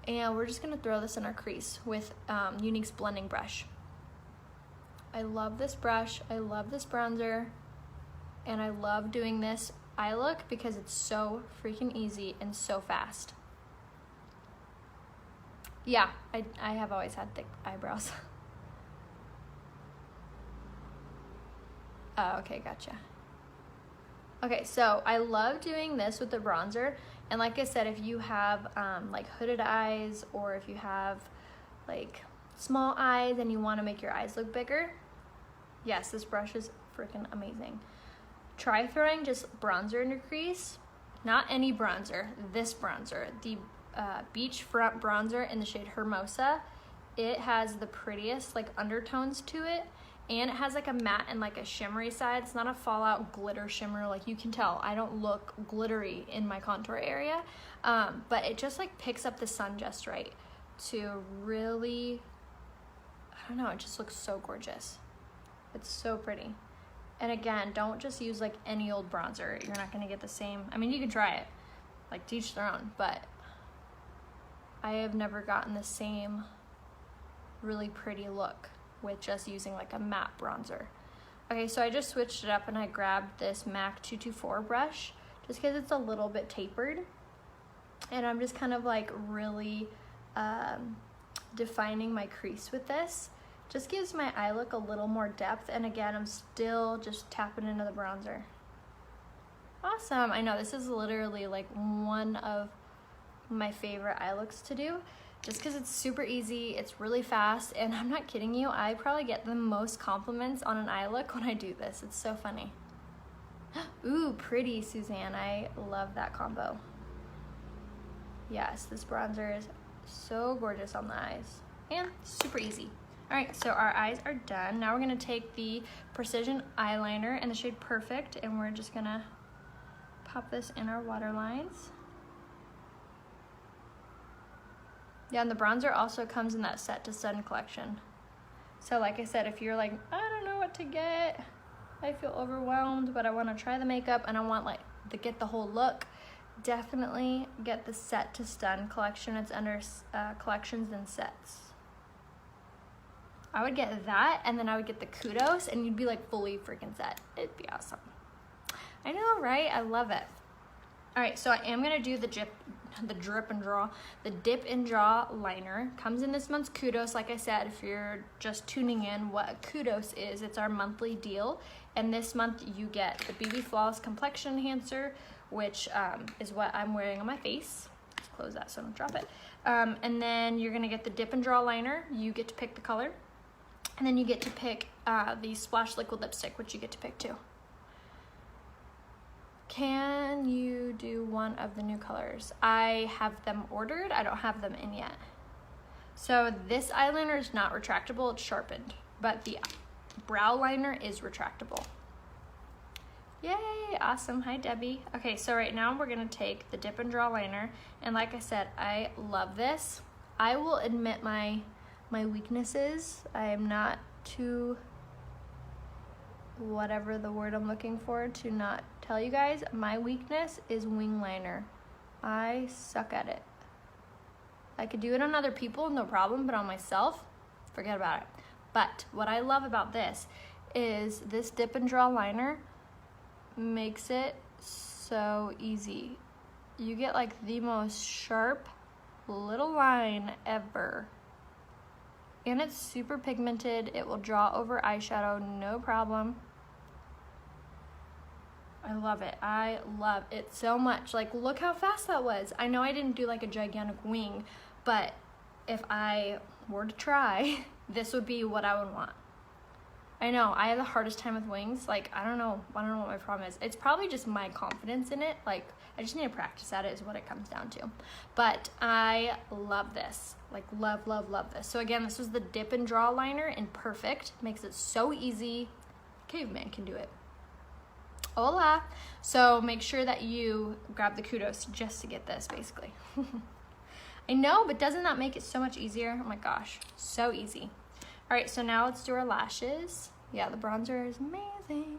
and we're just gonna throw this in our crease with Unique's blending brush. I love this brush, I love this bronzer, and I love doing this eye look because it's so freaking easy and so fast. Yeah, I have always had thick eyebrows. Oh, okay, gotcha. Okay, so I love doing this with the bronzer, and like I said, if you have like hooded eyes, or if you have like small eyes and you want to make your eyes look bigger, yes, this brush is freaking amazing. Try throwing just bronzer in your crease, not any bronzer, this bronzer, the Beachfront Bronzer in the shade Hermosa. It has the prettiest like undertones to it, and it has like a matte and like a shimmery side. It's not a fallout glitter shimmer. Like, you can tell I don't look glittery in my contour area, but it just like picks up the sun just right to really, I don't know, it just looks so gorgeous. It's so pretty. And again, don't just use like any old bronzer. You're not gonna get the same, I mean, you can try it, like to each their own, but I have never gotten the same really pretty look with just using like a matte bronzer. Okay, so I just switched it up and I grabbed this MAC 224 brush just because it's a little bit tapered, and I'm just kind of like really defining my crease with this. Just gives my eye look a little more depth, and again, I'm still just tapping into the bronzer. Awesome. I know this is literally like one of my favorite eye looks to do, just because it's super easy, it's really fast, and I'm not kidding you, I probably get the most compliments on an eye look when I do this. It's so funny. Ooh, pretty, Suzanne. I love that combo. Yes, this bronzer is so gorgeous on the eyes and super easy. All right, so our eyes are done. Now we're gonna take the Precision eyeliner in the shade Perfect, and we're just gonna pop this in our waterlines. Yeah, and the bronzer also comes in that Set to Stun collection. So like I said, if you're like, I don't know what to get, I feel overwhelmed, but I wanna try the makeup and I want like to get the whole look, definitely get the Set to Stun collection. It's under collections and sets. I would get that, and then I would get the Kudos, and you'd be like fully freaking set. It'd be awesome. I know, right? I love it. All right, so I am gonna do the Dip and Draw Liner. Comes in this month's Kudos. Like I said, if you're just tuning in, what a Kudos is, it's our monthly deal. And this month you get the BB Flawless Complexion Enhancer, which is what I'm wearing on my face. Let's close that so I don't drop it. And then you're gonna get the Dip and Draw Liner. You get to pick the color. And then you get to pick the Splash Liquid Lipstick, which you get to pick too. Can you do one of the new colors? I have them ordered, I don't have them in yet. So this eyeliner is not retractable, it's sharpened, but the brow liner is retractable. Yay, awesome, hi Debbie. Okay, so right now we're gonna take the Dip and Draw Liner, and like I said, I love this. I will admit my weaknesses. I am not too, whatever the word I'm looking for, to not tell you guys, my weakness is wing liner. I suck at it. I could do it on other people, no problem, but on myself, forget about it. But what I love about this is this Dip and Draw Liner makes it so easy. You get like the most sharp little line ever. And it's super pigmented. It will draw over eyeshadow, no problem. I love it. I love it so much. Like, look how fast that was. I know I didn't do like a gigantic wing, but if I were to try, this would be what I would want. I know, I have the hardest time with wings. Like, I don't know what my problem is. It's probably just my confidence in it. Like, I just need to practice at it is what it comes down to. But I love this. Like, love, love, love this. So again, this was the Dip and Draw Liner in Perfect. Makes it so easy. Caveman can do it. Hola. So make sure that you grab the Kudos just to get this, basically. I know, but doesn't that make it so much easier? Oh my gosh, so easy. All right, so now let's do our lashes. Yeah, the bronzer is amazing.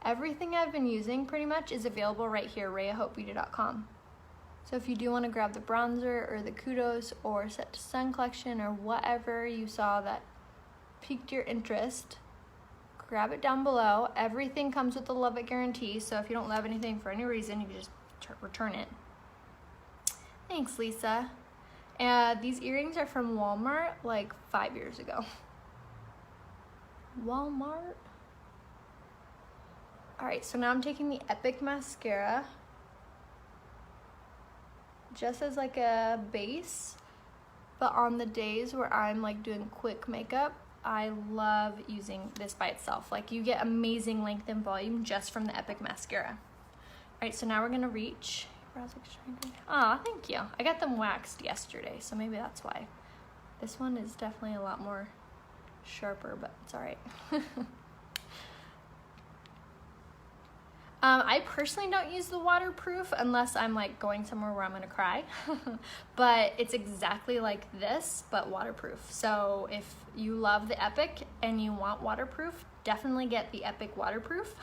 Everything I've been using pretty much is available right here, rayahopebeauty.com. So if you do want to grab the bronzer or the Kudos or Set to Sun collection or whatever you saw that piqued your interest, grab it down below. Everything comes with the love it guarantee, so if you don't love anything for any reason, you can just return it. Thanks, Lisa. These earrings are from Walmart like 5 years ago. Walmart? Alright, so now I'm taking the Epic Mascara just as like a base, but on the days where I'm like doing quick makeup, I love using this by itself. Like, you get amazing length and volume just from the Epic Mascara. Alright, so now we're gonna reach. Aw, thank you. I got them waxed yesterday, so maybe that's why. This one is definitely a lot more sharper, but it's alright. I personally don't use the waterproof unless I'm like going somewhere where I'm gonna cry, but it's exactly like this, but waterproof. So if you love the Epic and you want waterproof, definitely get the Epic waterproof.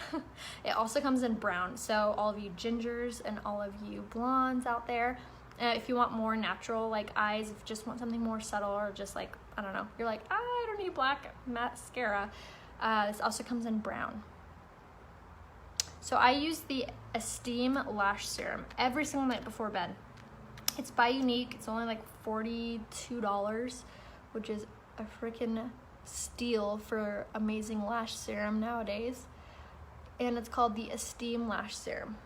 It also comes in brown, so all of you gingers and all of you blondes out there, if you want more natural like eyes, if you just want something more subtle, or just like, I don't know, you're like, I don't need black mascara, this also comes in brown. So I use the Esteem Lash Serum every single night before bed. It's by Unique. It's only like $42, which is a freaking steal for amazing lash serum nowadays. And it's called the Esteem Lash Serum.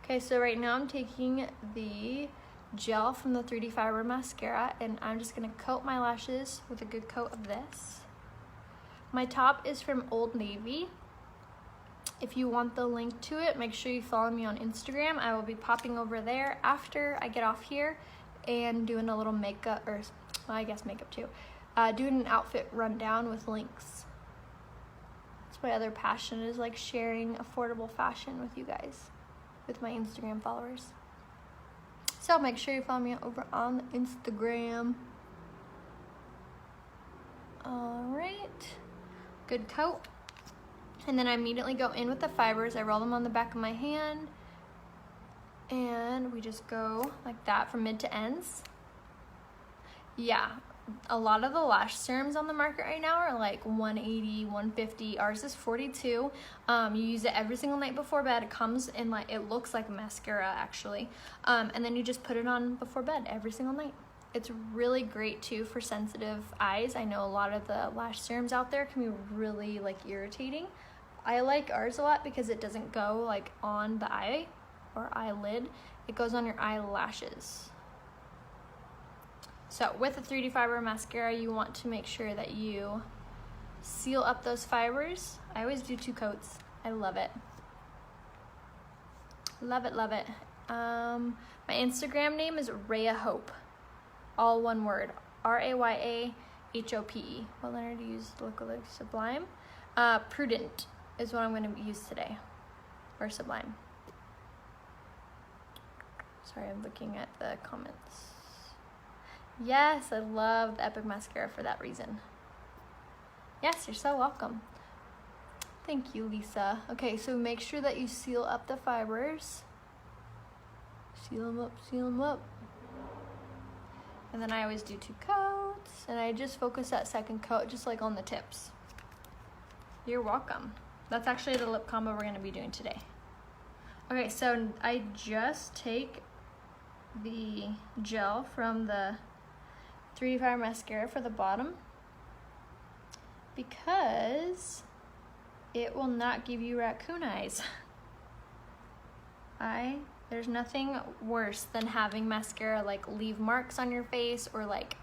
Okay, so right now I'm taking the gel from the 3D Fiber Mascara, and I'm just gonna coat my lashes with a good coat of this. My top is from Old Navy. If you want the link to it, make sure you follow me on Instagram. I will be popping over there after I get off here and doing a little makeup, or well, I guess makeup too, doing an outfit rundown with links. That's my other passion, is like sharing affordable fashion with you guys, with my Instagram followers. So make sure you follow me over on Instagram. All right, good coat. And then I immediately go in with the fibers. I roll them on the back of my hand, and we just go like that from mid to ends. Yeah, a lot of the lash serums on the market right now are like $180, $150. Ours is $42. You use it every single night before bed. It comes in like, it looks like mascara actually. And then you just put it on before bed every single night. It's really great too for sensitive eyes. I know a lot of the lash serums out there can be really like irritating. I like ours a lot because it doesn't go like on the eye or eyelid. It goes on your eyelashes. So with the 3D Fiber Mascara, you want to make sure that you seal up those fibers. I always do 2 coats. I love it. Love it, love it. My Instagram name is Raya Hope. All one word. RAYAHOPE. What liner to use? Look like Sublime. Prudent is what I'm going to use today, or Sublime. Sorry, I'm looking at the comments. Yes, I love the Epic Mascara for that reason. Yes, you're so welcome. Thank you, Lisa. Okay, so make sure that you seal up the fibers. Seal them up, seal them up. And then I always do 2 coats, and I just focus that second coat just like on the tips. You're welcome. That's actually the lip combo we're gonna be doing today. Okay, so I just take the gel from the 3D Fiber Mascara for the bottom because it will not give you raccoon eyes. There's nothing worse than having mascara like leave marks on your face, or like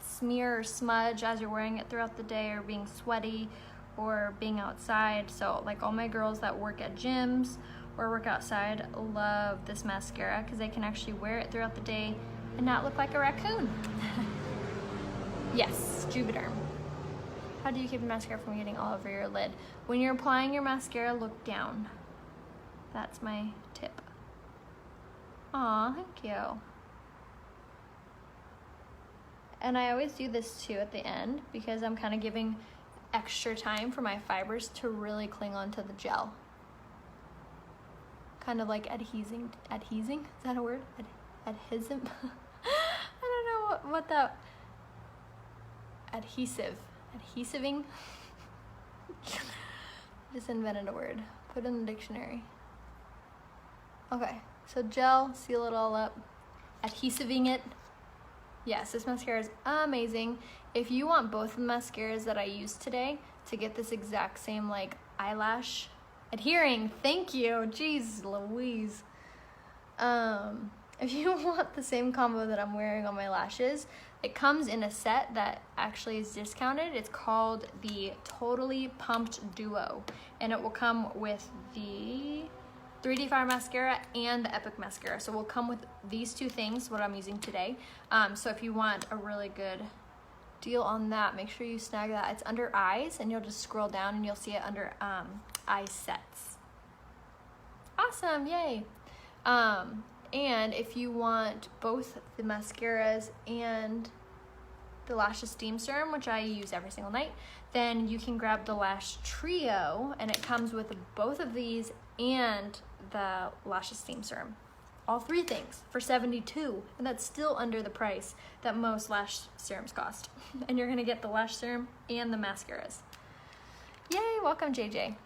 smear or smudge as you're wearing it throughout the day, or being sweaty, or being outside. So like all my girls that work at gyms or work outside love this mascara because they can actually wear it throughout the day and not look like a raccoon. Yes, Juvederm. How do you keep the mascara from getting all over your lid? When you're applying your mascara, look down. That's my tip. Aw, thank you. And I always do this too at the end because I'm kind of giving extra time for my fibers to really cling onto the gel. Kind of like adhesing, is that a word? Adhesive? I don't know what that, adhesiving? Just invented a word, put it in the dictionary. Okay, so gel, seal it all up, adhesiving it. Yes, this mascara is amazing. If you want both the mascaras that I used today to get this exact same like eyelash adhering, thank you, jeez Louise. If you want the same combo that I'm wearing on my lashes, it comes in a set that actually is discounted. It's called the Totally Pumped Duo, and it will come with the 3D Fire Mascara and the Epic Mascara. So we'll come with these two things, what I'm using today. So if you want a really good deal on that, make sure you snag that. It's under eyes, and you'll just scroll down and you'll see it under eye sets. Awesome, yay. And if you want both the mascaras and the Lash Esteem Serum, which I use every single night, then you can grab the Lash Trio, and it comes with both of these and the Lash Esteem Serum. All three things for $72, and that's still under the price that most lash serums cost. And you're gonna get the lash serum and the mascaras. Yay, welcome JJ.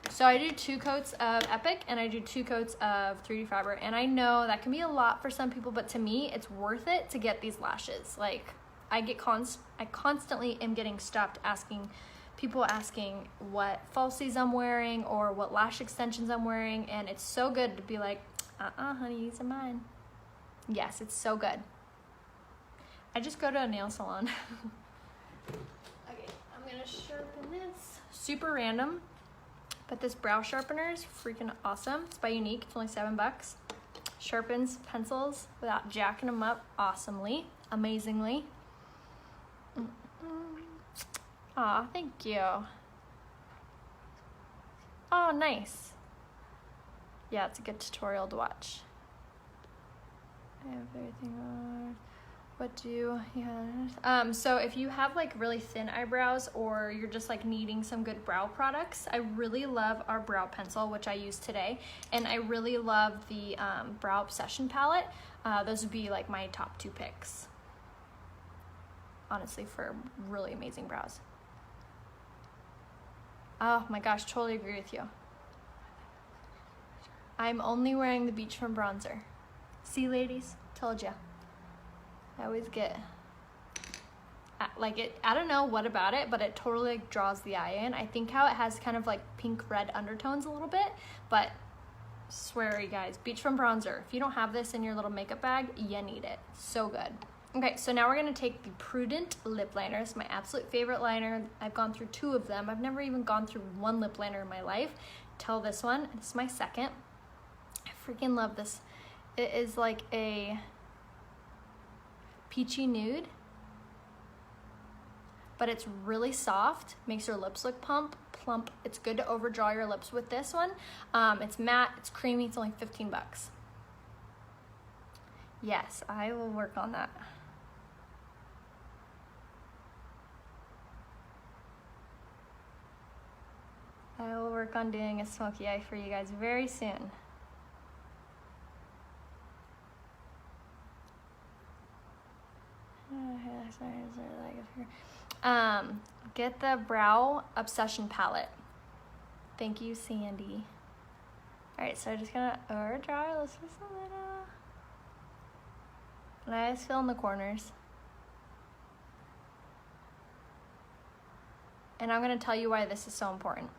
So I do 2 coats of Epic and I do 2 coats of 3D Fiber, and I know that can be a lot for some people, but to me, it's worth it to get these lashes. Like, I constantly am getting stopped people asking what falsies I'm wearing or what lash extensions I'm wearing, and it's so good to be like, honey, these are mine. Yes, it's so good. I just go to a nail salon. Okay, I'm gonna sharpen this. Super random, but this brow sharpener is freaking awesome. It's by Unique, it's only $7. Sharpens pencils without jacking them up awesomely, amazingly. Aw, thank you. Oh, nice. Yeah, it's a good tutorial to watch. I have everything on. What do you have? So if you have like really thin eyebrows, or you're just like needing some good brow products, I really love our brow pencil, which I used today. And I really love the Brow Obsession palette. Those would be like my top 2 picks, honestly, for really amazing brows. Oh my gosh, totally agree with you. I'm only wearing the Beachfront Bronzer. See, ladies? Told ya. I always get, like, it, I don't know what about it, but it totally like draws the eye in. I think how it has kind of like pink-red undertones a little bit, but swear you guys, Beachfront Bronzer. If you don't have this in your little makeup bag, you need it. So good. Okay, so now we're gonna take the Prudent lip liner. It's my absolute favorite liner. I've gone through 2 of them. I've never even gone through 1 lip liner in my life till this one. It's my second. I freaking love this. It is like a peachy nude, but it's really soft, makes your lips look plump. It's good to overdraw your lips with this one. It's matte, it's creamy, it's only $15. Yes, I will work on that. I will work on doing a smoky eye for you guys very soon. Get the Brow Obsession palette. Thank you, Sandy. Alright, so I'm just gonna overdraw your lips just a little. Nice, fill in the corners. And I'm gonna tell you why this is so important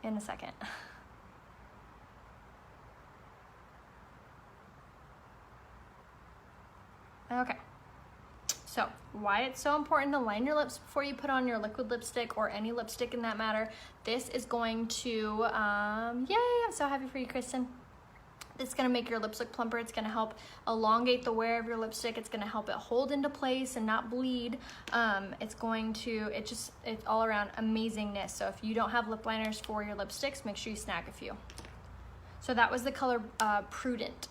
in a second. Okay, so why it's so important to line your lips before you put on your liquid lipstick or any lipstick in that matter. This is going to, yay, I'm so happy for you, Kristen. It's gonna make your lips look plumper. It's gonna help elongate the wear of your lipstick. It's gonna help it hold into place and not bleed. It's going to, it's all around amazingness. So if you don't have lip liners for your lipsticks, make sure you snag a few. So that was the color Prudent.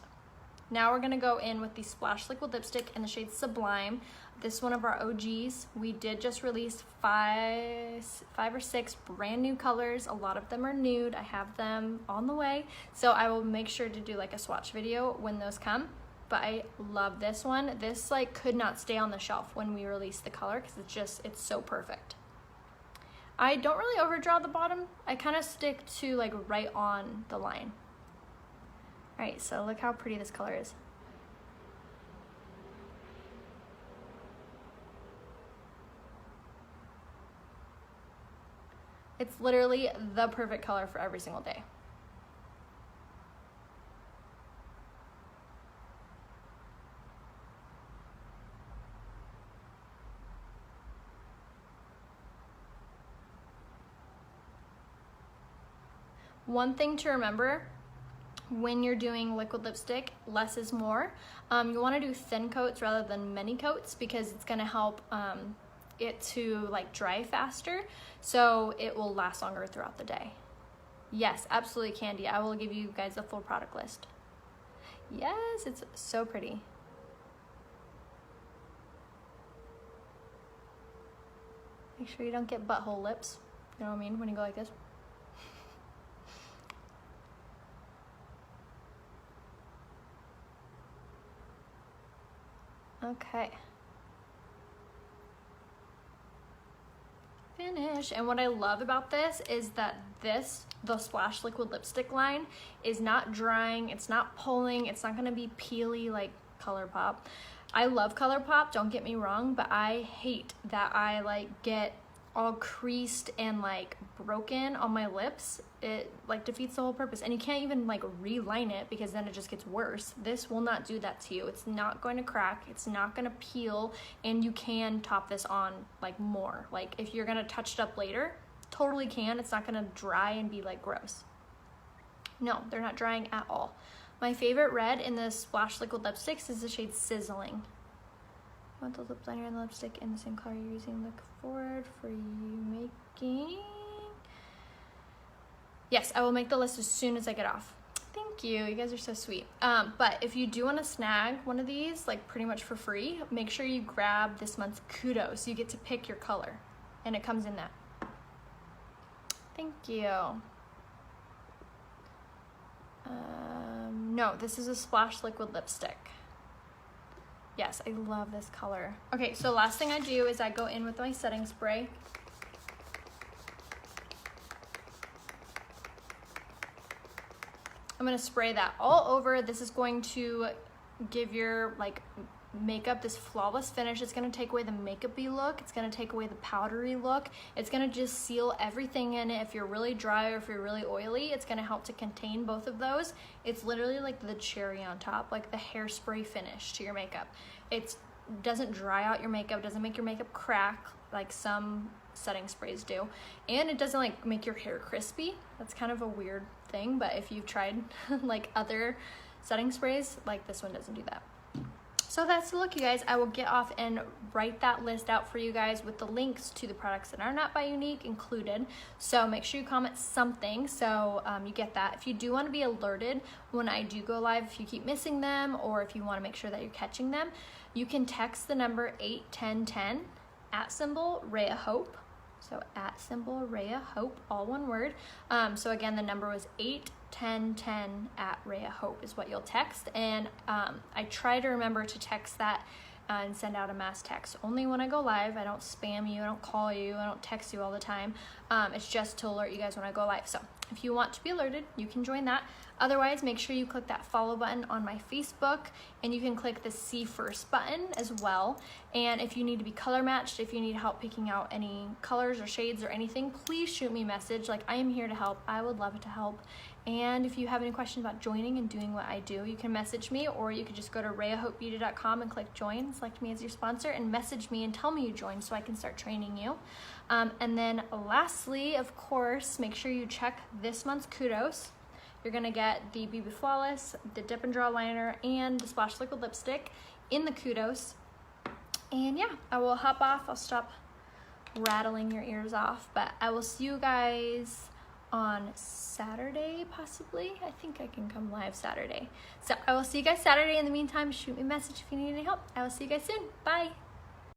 Now we're gonna go in with the Splash Liquid Lipstick in the shade Sublime. This is one of our OGs. We did just release five or six brand new colors. A lot of them are nude. I have them on the way. So I will make sure to do like a swatch video when those come. But I love this one. This like could not stay on the shelf when we released the color because it's so perfect. I don't really overdraw the bottom. I kind of stick to like right on the line. All right, so look how pretty this color is. It's literally the perfect color for every single day. One thing to remember when you're doing liquid lipstick, less is more. You want to do thin coats rather than many coats because it's going to help it to like dry faster, so it will last longer throughout the day. Yes, absolutely, Candy. I will give you guys a full product list. Yes, it's so pretty. Make sure you don't get butthole lips. You know what I mean when you go like this. Okay. Finish. And what I love about this is that the Splash Liquid Lipstick line is not drying, it's not pulling, it's not gonna be peely like ColourPop. I love ColourPop, don't get me wrong, but I hate that I like get all creased and like broken on my lips. It like defeats the whole purpose, and you can't even like reline it because then it just gets worse. This will not do that to you. It's not going to crack, it's not going to peel, and you can top this on like more. Like if you're going to touch it up later, totally can. It's not going to dry and be like gross. No, they're not drying at all. My favorite red in the Splash Liquid Lipsticks is the shade Sizzling. I want the lip liner and the lipstick in the same color you're using. Look forward for you making. Yes, I will make the list as soon as I get off. Thank you, you guys are so sweet. But if you do want to snag one of these, like pretty much for free, make sure you grab this month's Kudos. You get to pick your color, and it comes in that. Thank you. No, this is a Splash Liquid Lipstick. Yes, I love this color. Okay, so last thing I do is I go in with my setting spray. I'm gonna spray that all over. This is going to give your like makeup this flawless finish. It's gonna take away the makeup-y look. It's gonna take away the powdery look. It's gonna just seal everything in it. If you're really dry or if you're really oily, it's gonna help to contain both of those. It's literally like the cherry on top, like the hairspray finish to your makeup. It doesn't dry out your makeup, doesn't make your makeup crack like some setting sprays do, and it doesn't like make your hair crispy. That's kind of a weird thing, but if you've tried like other setting sprays, like this one doesn't do that. So that's the look, you guys. I will get off and write that list out for you guys with the links to the products that are not by Unique included. So make sure you comment something so you get that. If you do want to be alerted when I do go live, if you keep missing them, or if you want to make sure that you're catching them, you can text the number 81010 @ Raya Hope. So @ Raya Hope, all one word. So again, the number was 81010 @ Raya Hope is what you'll text. And I try to remember to text that and send out a mass text only when I go live. I don't spam you, I don't call you, I don't text you all the time. It's just to alert you guys when I go live. So if you want to be alerted, you can join that. Otherwise, make sure you click that follow button on my Facebook, and you can click the see first button as well. And if you need to be color matched, if you need help picking out any colors or shades or anything, please shoot me a message. Like, I am here to help. I would love to help. And if you have any questions about joining and doing what I do, you can message me, or you could just go to rayahopebeauty.com and click join, select me as your sponsor, and message me and tell me you joined so I can start training you. And then lastly, of course, make sure you check this month's Kudos. You're gonna get the BB Flawless, the Dip and Draw Liner, and the Splash Liquid Lipstick in the Kudos. And yeah, I will hop off. I'll stop rattling your ears off, but I will see you guys on Saturday, possibly. I think I can come live Saturday. So I will see you guys Saturday. In the meantime, shoot me a message if you need any help. I will see you guys soon. Bye.